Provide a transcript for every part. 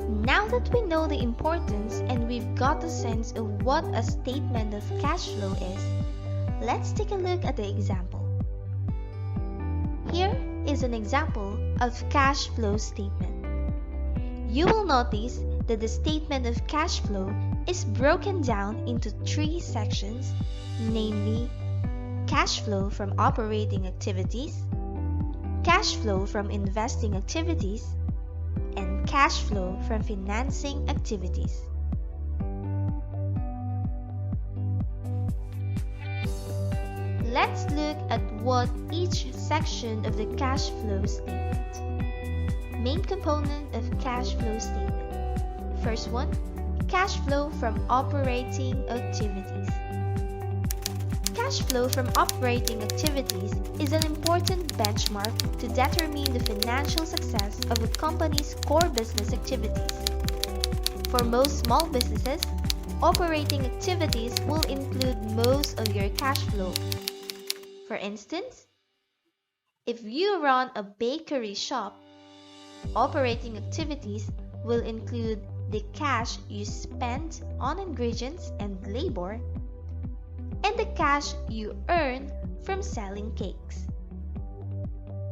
Now that we know the importance and we've got a sense of what a statement of cash flow is, let's take a look at the example. Here is an example of cash flow statement. You will notice that the statement of cash flow is broken down into three sections, namely cash flow from operating activities, cash flow from investing activities, and cash flow from financing activities. Let's look at what each section of the cash flow statement. Main component of cash flow statement. First one, cash flow from operating activities. Cash flow from operating activities is an important benchmark to determine the financial success of a company's core business activities. For most small businesses, operating activities will include most of your cash flow. For instance, if you run a bakery shop, operating activities will include the cash you spend on ingredients and labor, and the cash you earn from selling cakes.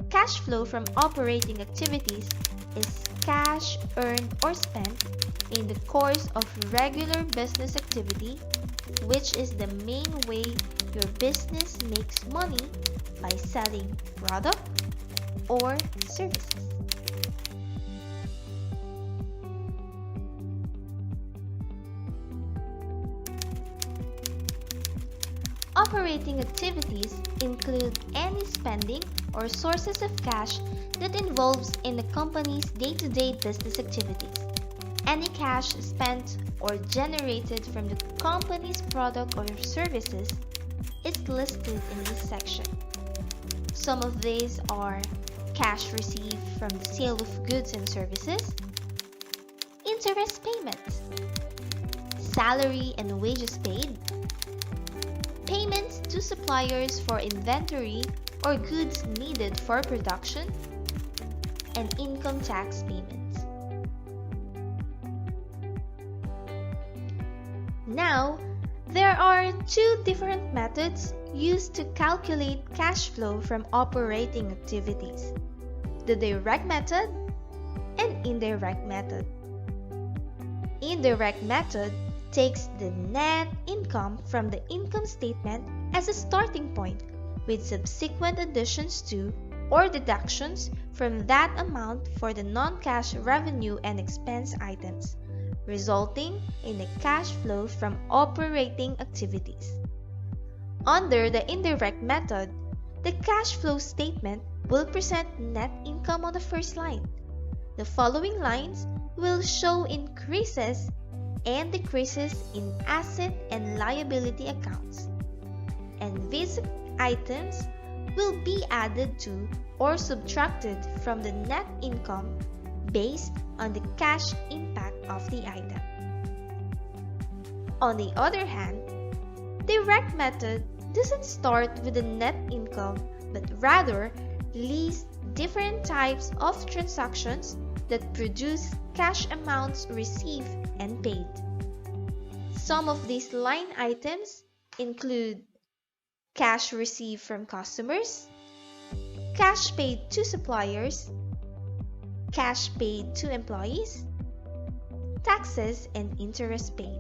Cash flow from operating activities is cash earned or spent in the course of regular business activity, which is the main way your business makes money by selling product or services. Operating activities include any spending or sources of cash that involves in the company's day-to-day business activities. Any cash spent or generated from the company's product or services is listed in this section. Some of these are cash received from the sale of goods and services, interest payments, salary and wages paid, payments to suppliers for inventory or goods needed for production, and income tax payments. Now, there are two different methods used to calculate cash flow from operating activities: the direct method and indirect method. Indirect method takes the net income from the income statement as a starting point, with subsequent additions to or deductions from that amount for the non-cash revenue and expense items, resulting in a cash flow from operating activities. Under the indirect method, the cash flow statement will present net income on the first line. The following lines will show increases and decreases in asset and liability accounts, and these items will be added to or subtracted from the net income based on the cash impact of the item. On the other hand, direct method doesn't start with the net income but rather lists different types of transactions that produce cash amounts received and paid. Some of these line items include cash received from customers, cash paid to suppliers, cash paid to employees, taxes, and interest paid.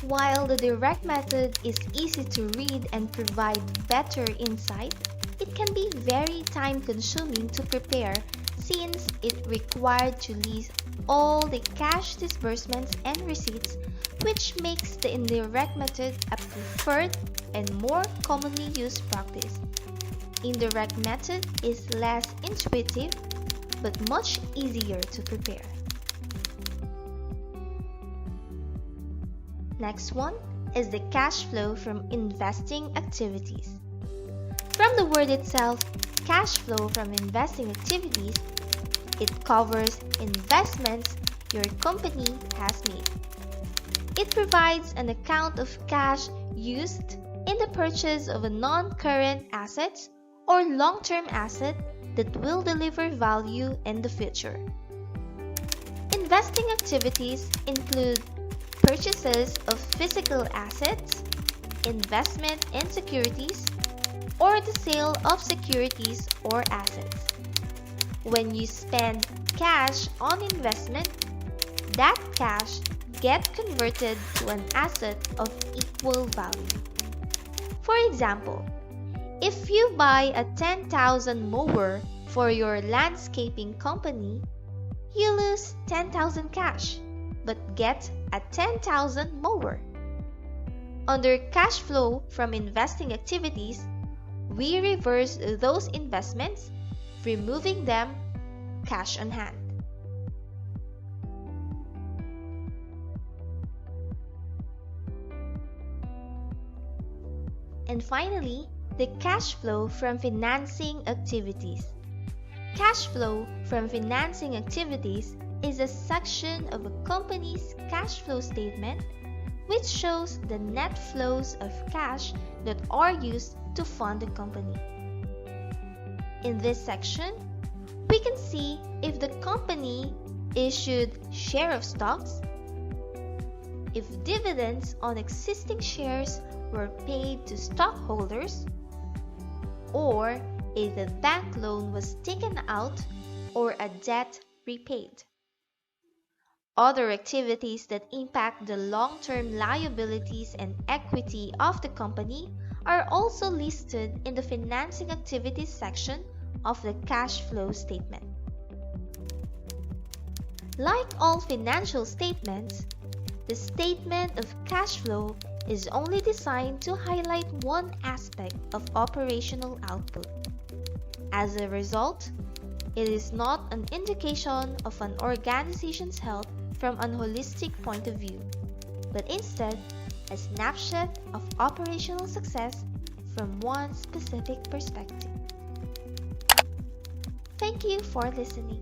While the direct method is easy to read and provide better insight, it can be very time-consuming to prepare since it required to list all the cash disbursements and receipts, which makes the indirect method a preferred and more commonly used practice. Indirect method is less intuitive but much easier to prepare. Next one is the cash flow from investing activities. From the word itself, cash flow from investing activities, it covers investments your company has made. It provides an account of cash used in the purchase of a non-current assets or long-term asset that will deliver value in the future. Investing activities include purchases of physical assets, investment in securities, or the sale of securities or assets. When you spend cash on investment, that cash gets converted to an asset of equal value. For example, if you buy a 10,000 mower for your landscaping company, you lose 10,000 cash, but get a 10,000 mower. Under cash flow from investing activities, we reverse those investments, removing them cash on hand. And finally, the cash flow from financing activities. Cash flow from financing activities is a section of a company's cash flow statement which shows the net flows of cash that are used to fund the company. In this section, we can see if the company issued share of stocks, if dividends on existing shares were paid to stockholders, or if the bank loan was taken out or a debt repaid. Other activities that impact the long-term liabilities and equity of the company are also listed in the financing activities section of the cash flow statement. Like all financial statements, the statement of cash flow is only designed to highlight one aspect of operational output. As a result, it is not an indication of an organization's health from a holistic point of view, but instead a snapshot of operational success from one specific perspective. Thank you for listening.